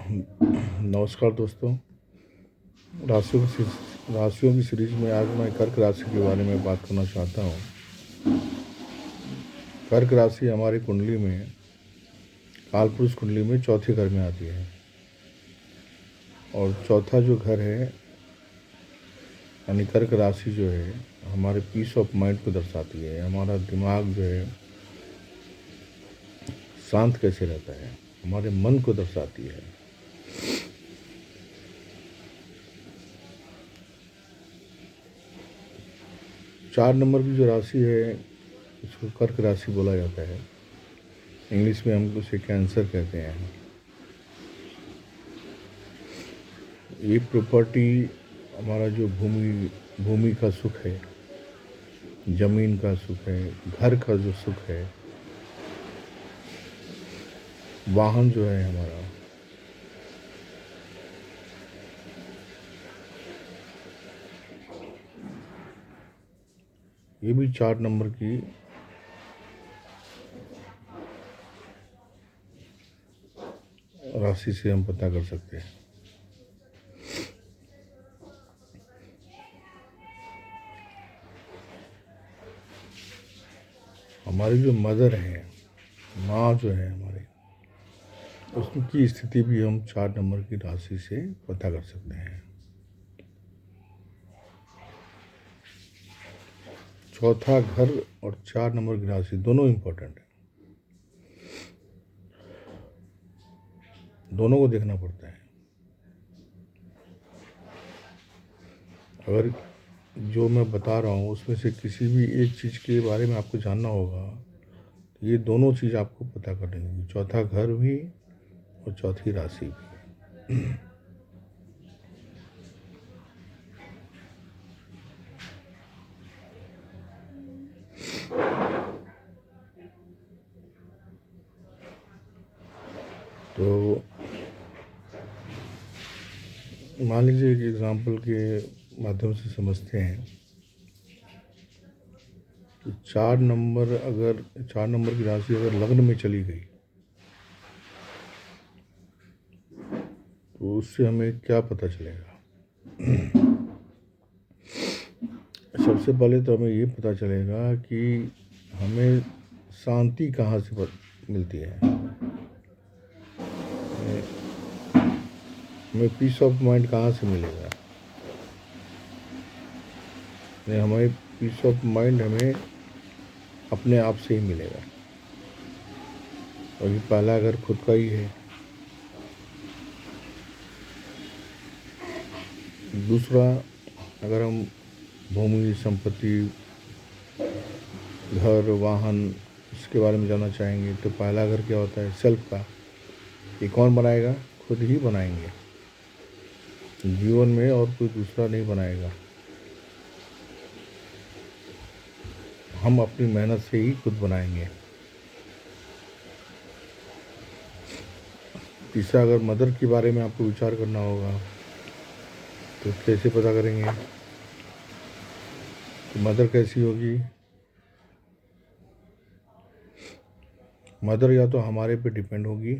नमस्कार दोस्तों। राशियों की सीरीज में आज मैं कर्क राशि के बारे में बात करना चाहता हूँ। कर्क राशि हमारी कुंडली में, कालपुरुष कुंडली में चौथे घर में आती है और चौथा जो घर है यानी कर्क राशि जो है हमारे पीस ऑफ माइंड को दर्शाती है। हमारा दिमाग जो है शांत कैसे रहता है, हमारे मन को दर्शाती है। चार नंबर की जो राशि है इसको कर्क राशि बोला जाता है। इंग्लिश में हम उसे कैंसर कहते हैं। ये प्रॉपर्टी हमारा जो भूमि का सुख है, जमीन का सुख है, घर का जो सुख है, वाहन जो है हमारा, ये भी 4 नंबर की राशि से हम पता कर सकते हैं। हमारी जो मदर है, माँ जो है हमारी, उसकी स्थिति भी हम 4 नंबर की राशि से पता कर सकते हैं। चौथा घर और 4 नंबर की राशि दोनों इम्पोर्टेंट है, दोनों को देखना पड़ता है। अगर जो मैं बता रहा हूँ उसमें से किसी भी एक चीज़ के बारे में आपको जानना होगा तो ये दोनों चीज़ आपको पता करनी होगी, चौथा घर भी और चौथी राशि भी। तो मान लीजिए एक एग्जाम्पल के माध्यम से समझते हैं कि 4 नंबर की राशि अगर लग्न में चली गई तो उससे हमें क्या पता चलेगा। सबसे पहले तो हमें ये पता चलेगा कि हमें शांति कहाँ से मिलती है, हमें पीस ऑफ माइंड कहाँ से मिलेगा। हमें पीस ऑफ माइंड हमें अपने आप से ही मिलेगा और ये पहला घर खुद का ही है। दूसरा, अगर हम भूमि, संपत्ति, घर, वाहन इसके बारे में जानना चाहेंगे तो पहला घर क्या होता है, सेल्फ का। ये कौन बनाएगा, खुद ही बनाएंगे, जीवन में और कोई दूसरा नहीं बनाएगा। हम अपनी मेहनत से ही खुद बनाएंगे। तीसरा, अगर मदर के बारे में आपको विचार करना होगा तो कैसे पता करेंगे कि मदर कैसी होगी। मदर या तो हमारे पे डिपेंड होगी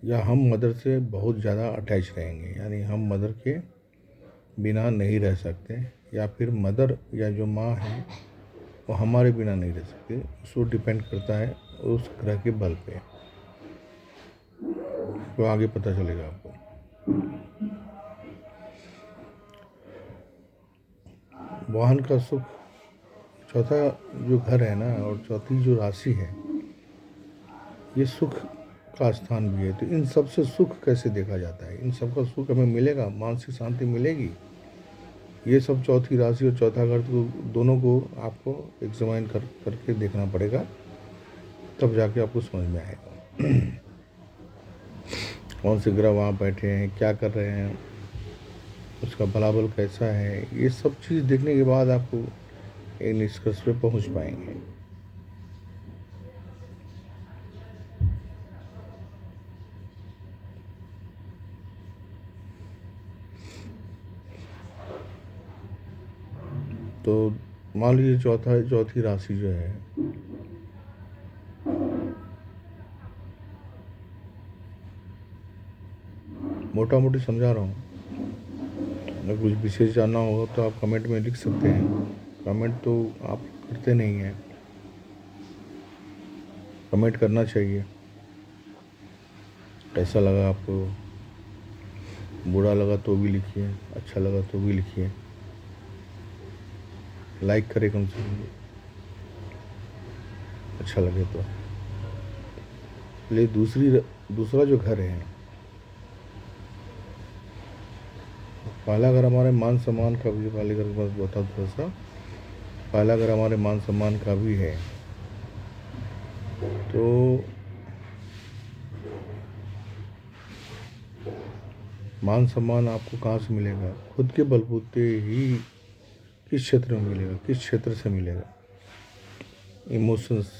या हम मदर से बहुत ज़्यादा अटैच रहेंगे, यानी हम मदर के बिना नहीं रह सकते, या फिर मदर या जो माँ है वो हमारे बिना नहीं रह सकते। उसको डिपेंड करता है उस ग्रह के बल पे, तो आगे पता चलेगा आपको। वाहन का सुख, चौथा जो घर है ना और चौथी जो राशि है ये सुख का स्थान भी है। तो इन सब से सुख कैसे देखा जाता है, इन सब का सुख हमें मिलेगा, मानसिक शांति मिलेगी। ये सब चौथी राशि और चौथा घर को दोनों को आपको एग्जामाइन करके देखना पड़ेगा, तब जाके आपको समझ में आएगा कौन से ग्रह वहाँ बैठे हैं, क्या कर रहे हैं, उसका बलाबल कैसा है। ये सब चीज़ देखने के बाद आपको एक निष्कर्ष पे पहुँच पाएंगे। तो मान लीजिए चौथी राशि जो है मोटा मोटी समझा रहा हूँ। अगर कुछ विशेष जानना होगा तो आप कमेंट में लिख सकते हैं। कमेंट तो आप करते नहीं हैं, कमेंट करना चाहिए। कैसा लगा आपको? बुरा लगा तो भी लिखिए, अच्छा लगा तो भी लिखिए। लाइक करें कम से कम, अच्छा लगे तो। चलिए दूसरा जो घर है, पहला घर हमारे मान सम्मान का भी, पहले घर के पास बताओ थोड़ा सा। पहला घर हमारे मान सम्मान का भी है। तो मान सम्मान आपको कहाँ से मिलेगा? खुद के बलबूते ही। किस क्षेत्र में मिलेगा? किस क्षेत्र से मिलेगा? इमोशंस।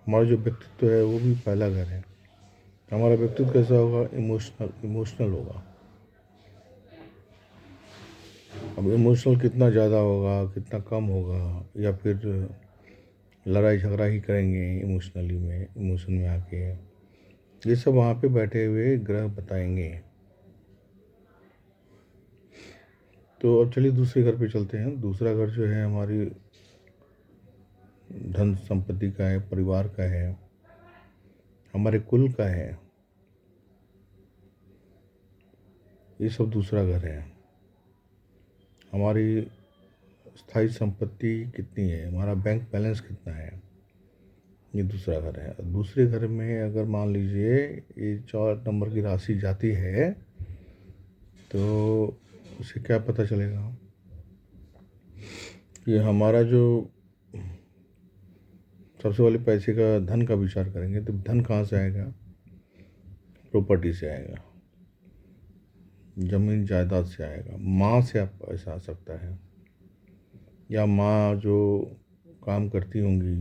हमारा जो व्यक्तित्व है वो भी पहला घर है। हमारा व्यक्तित्व कैसा होगा? इमोशनल होगा। अब इमोशनल कितना ज़्यादा होगा, कितना कम होगा, या फिर लड़ाई झगड़ा ही करेंगे इमोशन में आके, ये सब वहाँ पे बैठे हुए ग्रह बताएंगे। तो अब चलिए दूसरे घर पे चलते हैं। दूसरा घर जो है हमारी धन संपत्ति का है, परिवार का है, हमारे कुल का है। ये सब दूसरा घर है। हमारी स्थायी संपत्ति कितनी है, हमारा बैंक बैलेंस कितना है, ये दूसरा घर है। दूसरे घर में अगर मान लीजिए ये 4 नंबर की राशि जाती है तो उसे क्या पता चलेगा कि हमारा जो सबसे पहले पैसे का, धन का विचार करेंगे तो धन कहाँ से आएगा? प्रॉपर्टी से आएगा, जमीन जायदाद से आएगा। माँ से आप पैसा आ सकता है, या माँ जो काम करती होंगी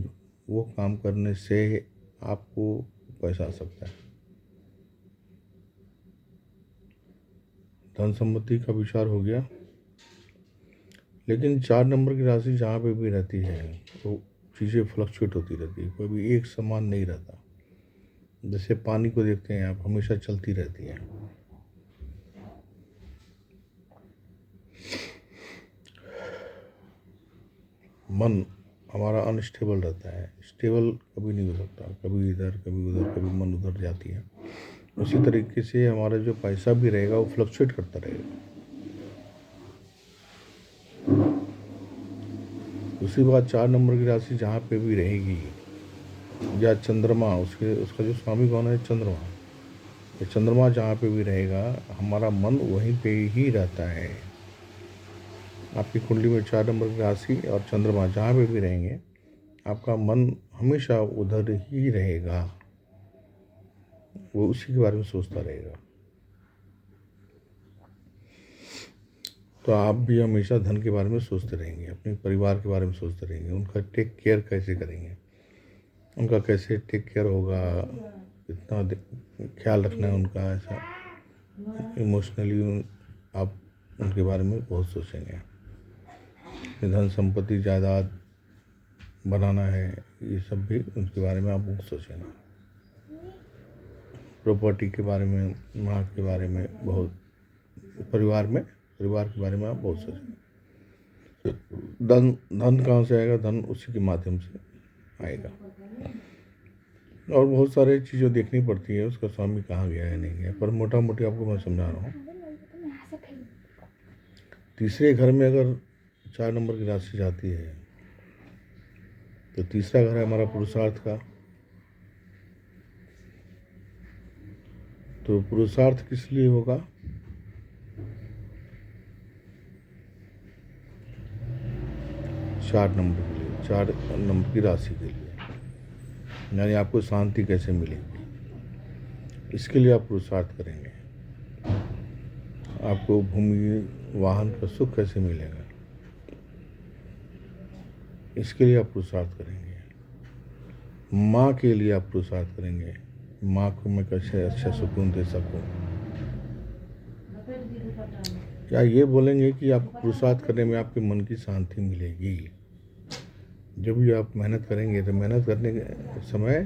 वो काम करने से आपको पैसा आ सकता है। धन संपत्ति का विचार हो गया। लेकिन 4 नंबर की राशि जहाँ पे भी रहती है तो चीज़ें फ्लक्चुएट होती रहती है, कोई भी एक समान नहीं रहता। जैसे पानी को देखते हैं आप, हमेशा चलती रहती है। मन हमारा अनस्टेबल रहता है, स्टेबल कभी नहीं हो सकता, कभी इधर कभी उधर, कभी मन उधर जाती है। उसी तरीके से हमारा जो पैसा भी रहेगा वो फ्लक्चुएट करता रहेगा। दूसरी बात, 4 नंबर की राशि जहाँ पे भी रहेगी, या चंद्रमा, उसका जो स्वामी कौन है? चंद्रमा। ये चंद्रमा जहाँ पे भी रहेगा हमारा मन वहीं पे ही रहता है। आपकी कुंडली में 4 नंबर की राशि और चंद्रमा जहाँ पे भी रहेंगे आपका मन हमेशा उधर ही रहेगा, वो उसी के बारे में सोचता रहेगा। तो आप भी हमेशा धन के बारे में सोचते रहेंगे, अपने परिवार के बारे में सोचते रहेंगे, उनका टेक केयर कैसे करेंगे, उनका कैसे टेक केयर होगा, कितना ख्याल रखना है उनका, ऐसा इमोशनली आप उनके बारे में बहुत सोचेंगे। धन संपत्ति जायदाद बनाना है, ये सब भी उनके बारे में आप बहुत सोचेंगे। प्रॉपर्टी के बारे में, माँ के बारे में बहुत, परिवार के बारे में आप बहुत सोचेंगे। धन कहाँ से आएगा? धन उसी के माध्यम से आएगा। और बहुत सारे चीज़ें देखनी पड़ती है, उसका स्वामी कहाँ गया है नहीं गया, पर मोटा मोटी आपको मैं समझा रहा हूँ। तीसरे घर में अगर 4 नंबर की राशि जाती है तो तीसरा घर है हमारा पुरुषार्थ का। तो पुरुषार्थ किस लिए होगा? चार नंबर की राशि के लिए, यानी आपको शांति कैसे मिलेगी, इसके लिए आप पुरुषार्थ करेंगे। आपको भूमि वाहन का सुख कैसे मिलेगा, इसके लिए आप पुरुषार्थ करेंगे। माँ के लिए आप पुरुषार्थ करेंगे, माँ को मैं कैसे अच्छा सुकून दे सकूं। क्या ये बोलेंगे कि आपको पुरुषार्थ करने में आपके मन की शांति मिलेगी। जब भी आप मेहनत करेंगे तो मेहनत करने के समय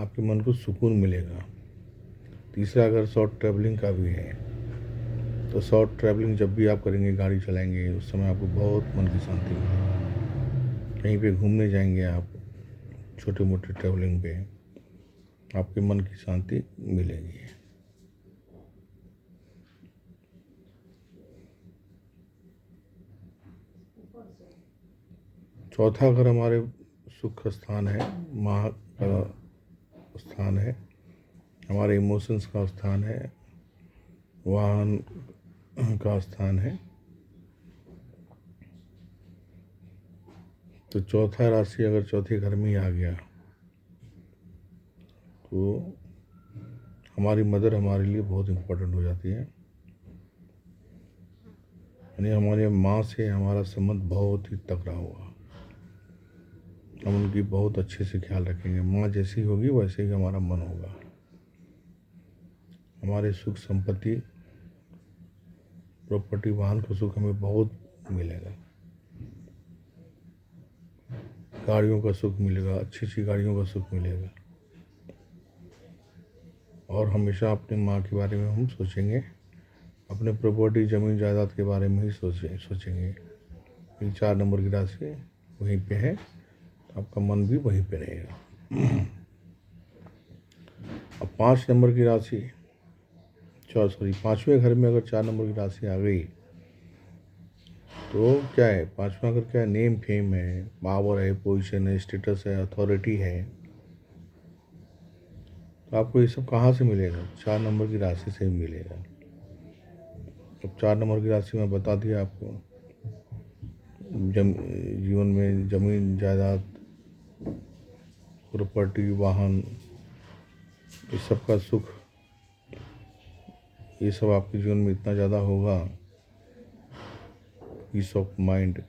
आपके मन को सुकून मिलेगा। तीसरा अगर शॉर्ट ट्रैवलिंग का भी है तो शॉर्ट ट्रैवलिंग जब भी आप करेंगे, गाड़ी चलाएंगे, उस समय आपको बहुत मन की शांति मिलेगी। कहीं पे घूमने जाएंगे आप, छोटे मोटे ट्रैवलिंग पे, आपके मन की शांति मिलेगी। चौथा घर हमारे सुख स्थान है, माँ का स्थान है, हमारे इमोशंस का स्थान है, वाहन का स्थान है। तो चौथा राशि अगर चौथे घर में ही आ गया तो हमारी मदर हमारे लिए बहुत इम्पोर्टेंट हो जाती है। यानी हमारे माँ से हमारा संबंध बहुत ही तगड़ा होगा, हम उनकी बहुत अच्छे से ख्याल रखेंगे। माँ जैसी होगी वैसे ही हमारा मन होगा। हमारे सुख संपत्ति, प्रॉपर्टी, वाहन का सुख हमें बहुत मिलेगा। गाड़ियों का सुख मिलेगा, अच्छी अच्छी गाड़ियों का सुख मिलेगा। और हमेशा अपनी माँ के बारे में हम सोचेंगे, अपने प्रॉपर्टी, ज़मीन जायदाद के बारे में ही सोचेंगे। ये 4 नंबर की राशि वहीं पे है, तो आपका मन भी वहीं पे रहेगा। अब 5 नंबर की राशि, 5वें घर में अगर 4 नंबर की राशि आ गई तो क्या है, 5वां घर क्या है, नेम फेम है, पावर है, पोजीशन है, स्टेटस है, अथॉरिटी है। तो आपको ये सब कहाँ से मिलेगा? 4 नंबर की राशि से ही मिलेगा। अब 4 नंबर की राशि में बता दिया आपको, जीवन में ज़मीन जायदाद, प्रॉपर्टी, वाहन, इस सब का सुख, ये सब आपके जीवन में इतना ज़्यादा होगा, पीस ऑफ माइंड,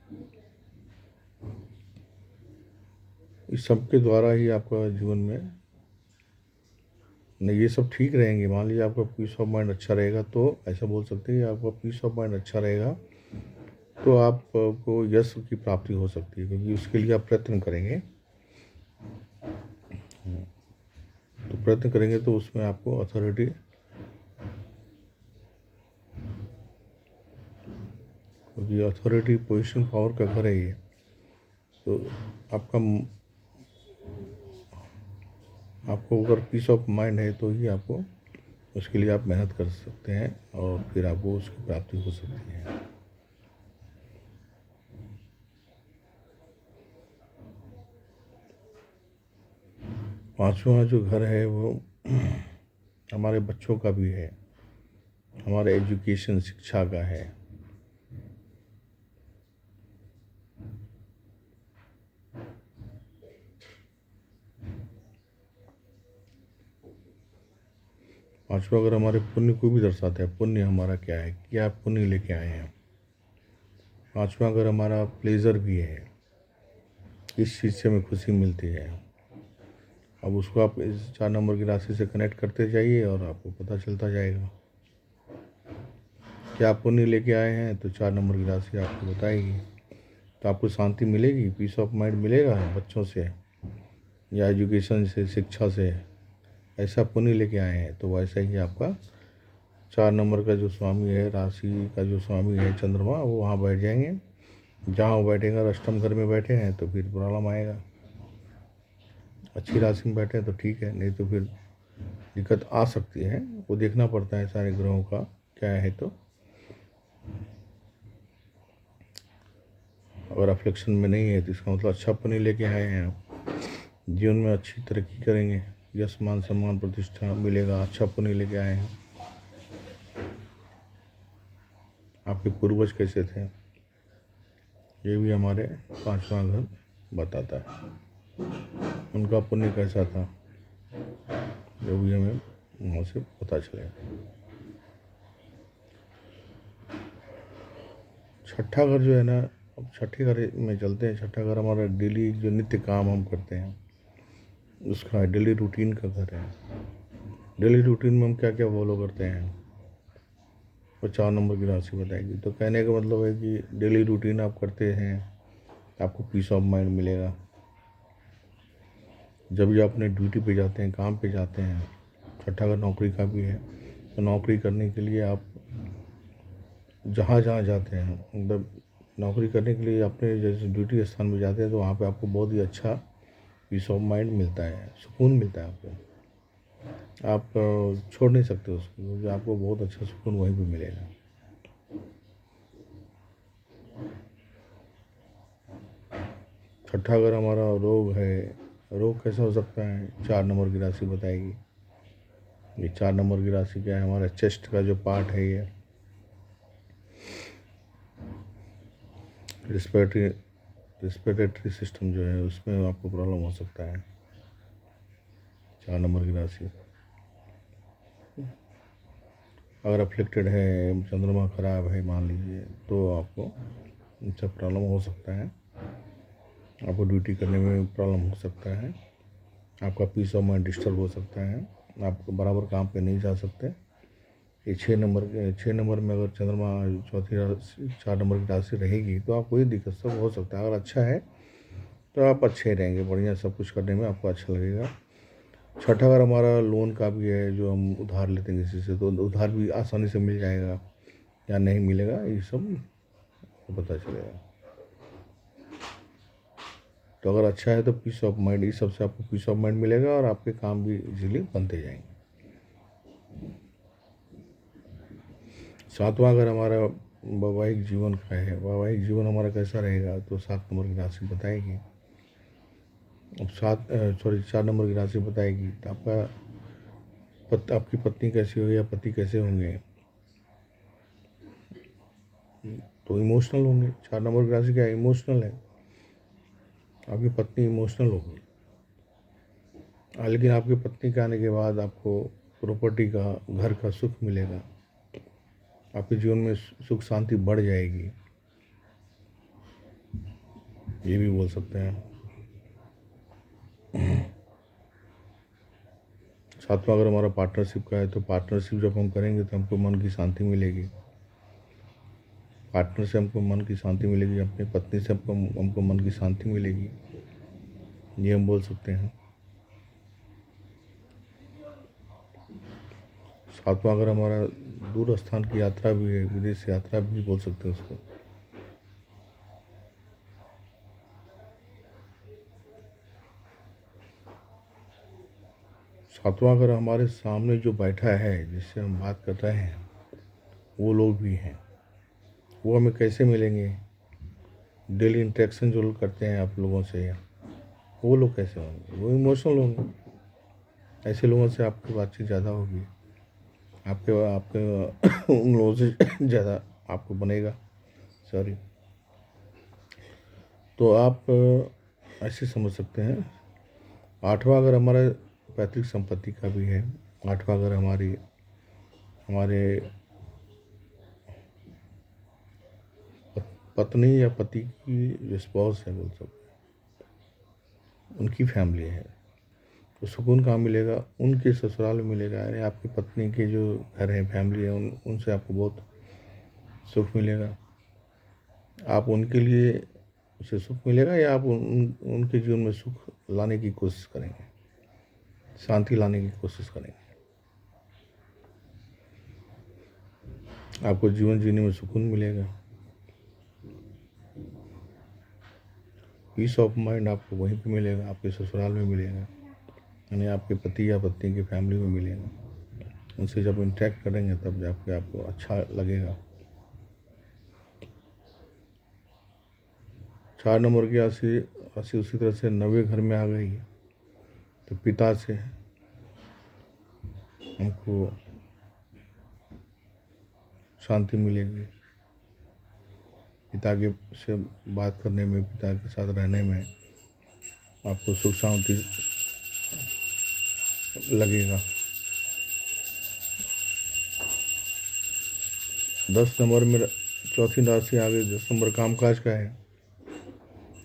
इस सब के द्वारा ही आपका जीवन में नहीं, ये सब ठीक रहेंगे। मान लीजिए आपका पीस ऑफ माइंड अच्छा रहेगा तो ऐसा बोल सकते हैं कि आपका पीस ऑफ माइंड अच्छा रहेगा तो आपको यश की प्राप्ति हो सकती है, क्योंकि उसके लिए आप प्रयत्न करेंगे। तो प्रयत्न करेंगे तो उसमें आपको अथॉरिटी, क्योंकि अथॉरिटी, पोजीशन, पावर का घर है ये, तो आपको अगर पीस ऑफ माइंड है तो ही आपको उसके लिए आप मेहनत कर सकते हैं और फिर आपको उसकी प्राप्ति हो सकती है। पांचवा जो घर है वो हमारे बच्चों का भी है, हमारे एजुकेशन, शिक्षा का है। पांचवा अगर हमारे पुण्य को भी दर्शाता है, पुण्य हमारा क्या है, क्या पुण्य लेके आए हैं। पांचवा अगर हमारा प्लेजर भी है, इस चीज़ से हमें खुशी मिलती है। अब उसको आप इस 4 नंबर की राशि से कनेक्ट करते जाइए और आपको पता चलता जाएगा क्या पुण्य लेके आए हैं। तो 4 नंबर की राशि आपको बताएगी, तो आपको शांति मिलेगी, पीस ऑफ माइंड मिलेगा बच्चों से या एजुकेशन से, शिक्षा से। ऐसा पुण्य लेके आए हैं तो वैसा ही आपका 4 नंबर का जो स्वामी है, राशि का जो स्वामी है चंद्रमा, वो वहाँ बैठ जाएंगे। जहाँ वो बैठेगा, अगर अष्टम घर में बैठे हैं तो फिर प्रॉब्लम आएगा। अच्छी राशि में बैठे हैं तो ठीक है, नहीं तो फिर दिक्कत आ सकती है। वो देखना पड़ता है सारे ग्रहों का क्या है। तो अगर अफ्लिक्शन में नहीं है तो इसका मतलब अच्छा पुण्य लेके आए हैं आप, जीवन में अच्छी तरक्की करेंगे, यश, मान, सम्मान, प्रतिष्ठा मिलेगा, अच्छा पुण्य लेके आए हैं। आपके पूर्वज कैसे थे ये भी हमारे 5वां घर बताता है, उनका पुण्य कैसा था, जो भी हमें वहाँ से पता चलेगा। छठा घर जो है ना, अब छठे घर में चलते हैं। छठा घर हमारा डेली जो नित्य काम हम करते हैं उसका डेली रूटीन का घर है। डेली रूटीन में हम क्या क्या फॉलो करते हैं वो 4 नंबर की राशि बताएगी। तो कहने का मतलब है कि डेली रूटीन आप करते हैं, आपको पीस ऑफ माइंड मिलेगा। जब भी आप अपने ड्यूटी पे जाते हैं, काम पे जाते हैं, छठा घर नौकरी का भी है, तो नौकरी करने के लिए आप जहाँ जहाँ जाते हैं, मतलब नौकरी करने के लिए अपने जैसे ड्यूटी स्थान में जाते हैं, तो वहाँ पे आपको बहुत ही अच्छा पीस ऑफ माइंड मिलता है, सुकून मिलता है आपको। आप छोड़ नहीं सकते उसको, क्योंकि आपको बहुत अच्छा सुकून वहीं पे मिलेगा। छठा अगर हमारा रोग है, रोग कैसा हो सकता है, 4 नंबर की राशि बताएगी। ये 4 नंबर की राशि क्या है, हमारा चेस्ट का जो पार्ट है, ये रिस्पिरेटरी सिस्टम जो है, उसमें आपको प्रॉब्लम हो सकता है। 4 नंबर की राशि अगर अफ्लिक्टेड है, चंद्रमा खराब है मान लीजिए, तो आपको अच्छा प्रॉब्लम हो सकता है। आपको ड्यूटी करने में प्रॉब्लम हो सकता है, आपका पीस ऑफ माइंड डिस्टर्ब हो सकता है, आप बराबर काम पे नहीं जा सकते। ये 6 नंबर में अगर चंद्रमा चौथी राशि 4 नंबर की राशि रहेगी, तो आपको ये दिक्कत सब हो सकता है। अगर अच्छा है तो आप अच्छे रहेंगे, बढ़िया सब कुछ करने में आपको अच्छा लगेगा। छठा अगर हमारा लोन का भी है, जो हम उधार लेते हैं किसी से, तो उधार भी आसानी से मिल जाएगा या नहीं मिलेगा, ये सब पता चलेगा। तो अगर अच्छा है तो पीस ऑफ माइंड, इस सबसे आपको पीस ऑफ माइंड मिलेगा और आपके काम भी इजीली बनते जाएंगे। सातवां अगर हमारा वैवाहिक जीवन का है, वैवाहिक जीवन हमारा कैसा रहेगा, तो 7 नंबर की राशि बताएगी। अब 4 नंबर की राशि बताएगी, तो आपकी पत्नी कैसी होगी या पति कैसे होंगे, तो इमोशनल होंगे। 4 नंबर की राशि क्या है, इमोशनल है। आपकी पत्नी इमोशनल होगी, लेकिन आपकी पत्नी के आने के बाद आपको प्रॉपर्टी का, घर का सुख मिलेगा, आपके जीवन में सुख शांति बढ़ जाएगी, ये भी बोल सकते हैं। सातवां अगर हमारा पार्टनरशिप का है, तो पार्टनरशिप जब हम करेंगे तो हमको मन की शांति मिलेगी। पार्टनर से हमको मन की शांति मिलेगी, अपनी पत्नी से हमको मन की शांति मिलेगी, ये हम बोल सकते हैं। सातवां अगर हमारा दूर स्थान की यात्रा भी है, विदेश यात्रा भी बोल सकते हैं उसको। सातवां अगर हमारे सामने जो बैठा है, जिससे हम बात कर रहे हैं, वो लोग भी हैं, वो हमें कैसे मिलेंगे, डेली इंटरेक्शन जो लोग करते हैं आप लोगों से, वो लोग कैसे होंगे, वो इमोशनल होंगे। ऐसे लोगों से आपकी बातचीत ज़्यादा होगी, आपके आपके उन लोगों से ज़्यादा आपको बनेगा। सॉरी, तो आप ऐसे समझ सकते हैं। आठवां अगर हमारा पैतृक संपत्ति का भी है, आठवां अगर हमारे पत्नी या पति की जो स्पाउस है, बोल सकते, उनकी फैमिली है, तो सुकून कहाँ मिलेगा, उनके ससुराल में मिलेगा। यानी आपकी पत्नी के जो घर है, फैमिली है, उनसे आपको बहुत सुख मिलेगा। आप उनके लिए उसे सुख मिलेगा, या आप उनके जीवन में सुख लाने की कोशिश करेंगे, शांति लाने की कोशिश करेंगे। आपको जीवन जीने में सुकून मिलेगा, पीस ऑफ माइंड आपको वहीं पे मिलेगा, आपके ससुराल में मिलेगा, यानी आपके पति या पत्नी की फैमिली में मिलेगा। उनसे जब इंटरेक्ट करेंगे तब जाके आपको अच्छा लगेगा। 4 नंबर की राशि राशि उसी तरह से 9वें घर में आ गई, तो पिता से हमको शांति मिलेगी, पिता के से बात करने में, पिता के साथ रहने में आपको सुख शांति लगेगा। 10 नंबर में चौथी राशि आ गई, 10 नंबर कामकाज का है।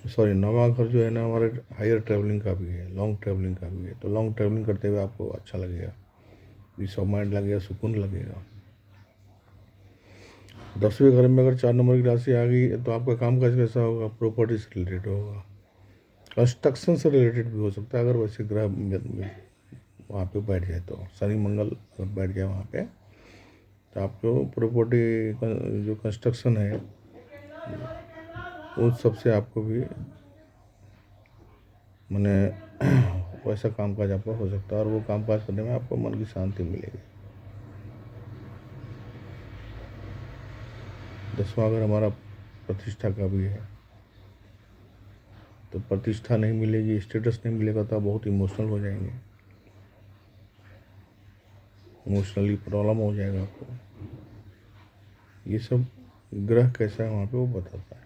सॉरी, 9वां घर जो है ना, हमारे हायर ट्रैवलिंग का भी है, लॉन्ग ट्रैवलिंग का भी है, तो लॉन्ग ट्रैवलिंग करते हुए आपको अच्छा लगेगा, पीस ऑफ माइंड लगेगा, सुकून लगेगा। 10वें घर में अगर 4 नंबर की राशि आ गई, तो आपका कामकाज कैसा होगा, प्रॉपर्टी से रिलेटेड होगा, कंस्ट्रक्शन से रिलेटेड भी हो सकता है, अगर वैसे ग्रह वहाँ पे बैठ जाए तो शनि मंगल अगर बैठ जाए वहाँ पे तो आपको प्रॉपर्टी जो कंस्ट्रक्शन है उन सब से आपको भी मैंने वैसा कामकाज आपका हो सकता है और वो कामकाज करने में आपको मन की शांति मिलेगी। 10वां अगर हमारा प्रतिष्ठा का भी है तो प्रतिष्ठा नहीं मिलेगी, स्टेटस नहीं मिलेगा तो आप बहुत इमोशनल हो जाएंगे, इमोशनली प्रॉब्लम हो जाएगा आपको। ये सब ग्रह कैसा है वहाँ पे वो बताता है।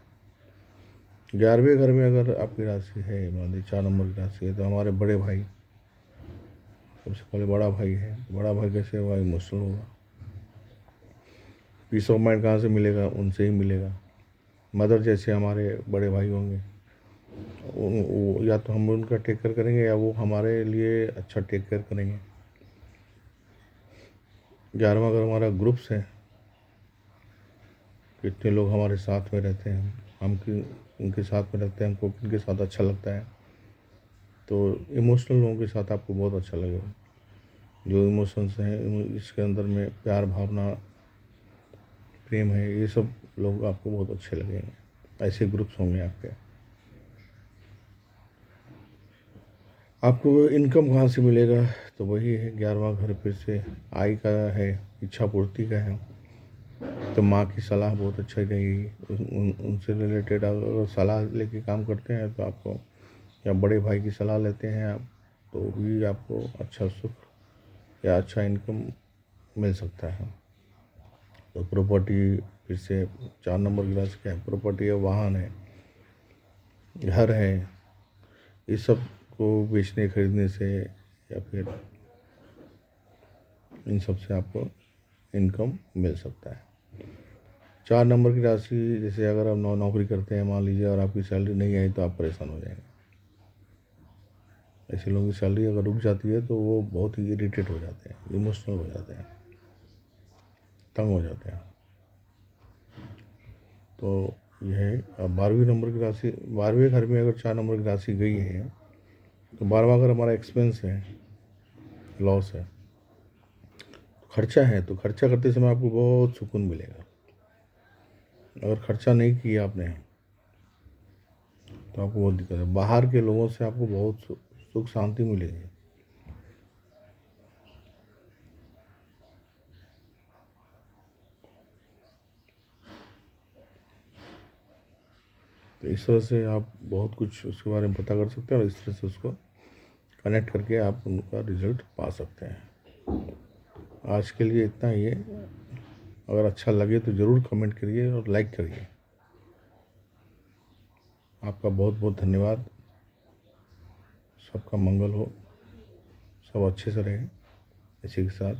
11वें घर में अगर आपकी राशि है, मान लीजिए 4 नंबर की राशि है, तो हमारे बड़े भाई, सबसे पहले बड़ा भाई है। बड़ा भाई कैसे होगा? इमोशनल होगा। पीस ऑफ माइंड कहाँ से मिलेगा? उनसे ही मिलेगा। मदर जैसे हमारे बड़े भाई होंगे, वो या तो हम उनका टेक केयर करेंगे या वो हमारे लिए अच्छा टेक केयर करेंगे। 11वां अगर हमारा ग्रुप्स है, कितने लोग हमारे साथ में रहते हैं, हम उनके साथ में रहते हैं, हमको किनके साथ अच्छा लगता है, तो इमोशनल लोगों के साथ आपको बहुत अच्छा लगेगा। जो इमोशंस हैं इसके अंदर में प्यार भावना प्रेम है, ये सब लोग आपको बहुत अच्छे लगेंगे। ऐसे ग्रुप्स होंगे आपके। आपको इनकम कहाँ से मिलेगा? तो वही है 11वां घर फिर से आय का है, इच्छा पूर्ति का है। तो माँ की सलाह बहुत अच्छा रहेगी। उनसे रिलेटेड अगर सलाह लेके काम करते हैं तो आपको, या बड़े भाई की सलाह लेते हैं आप, तो भी आपको अच्छा सुख या अच्छा इनकम मिल सकता है। तो प्रॉपर्टी फिर से 4 नंबर की राशि क्या है? प्रॉपर्टी है, वाहन है, घर है, इस सब को बेचने खरीदने से या फिर इन सब से आपको इनकम मिल सकता है। 4 नंबर की राशि, जैसे अगर आप नौकरी करते हैं मान लीजिए और आपकी सैलरी नहीं आई तो आप परेशान हो जाएंगे। ऐसे लोगों की सैलरी अगर रुक जाती है तो वो बहुत ही इरिटेट हो जाते हैं, इमोशनल हो जाते हैं, तंग हो जाते हैं। तो यह है। अब 12वीं नंबर की राशि, 12वें घर में अगर 4 नंबर की राशि गई है तो 12वां अगर हमारा एक्सपेंस है, लॉस है, खर्चा है, तो खर्चा करते समय आपको बहुत सुकून मिलेगा। अगर खर्चा नहीं किया आपने तो आपको बहुत दिक्कत है। बाहर के लोगों से आपको बहुत सुख शांति मिलेगी। तो इस तरह से आप बहुत कुछ उसके बारे में पता कर सकते हैं और इस तरह से उसको कनेक्ट करके आप उनका रिजल्ट पा सकते हैं। आज के लिए इतना ही है। अगर अच्छा लगे तो ज़रूर कमेंट करिए और लाइक करिए। आपका बहुत बहुत धन्यवाद। सबका मंगल हो, सब अच्छे से रहे। इसी के साथ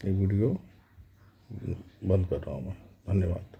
ये वीडियो बंद कर रहा हूँ मैं। धन्यवाद।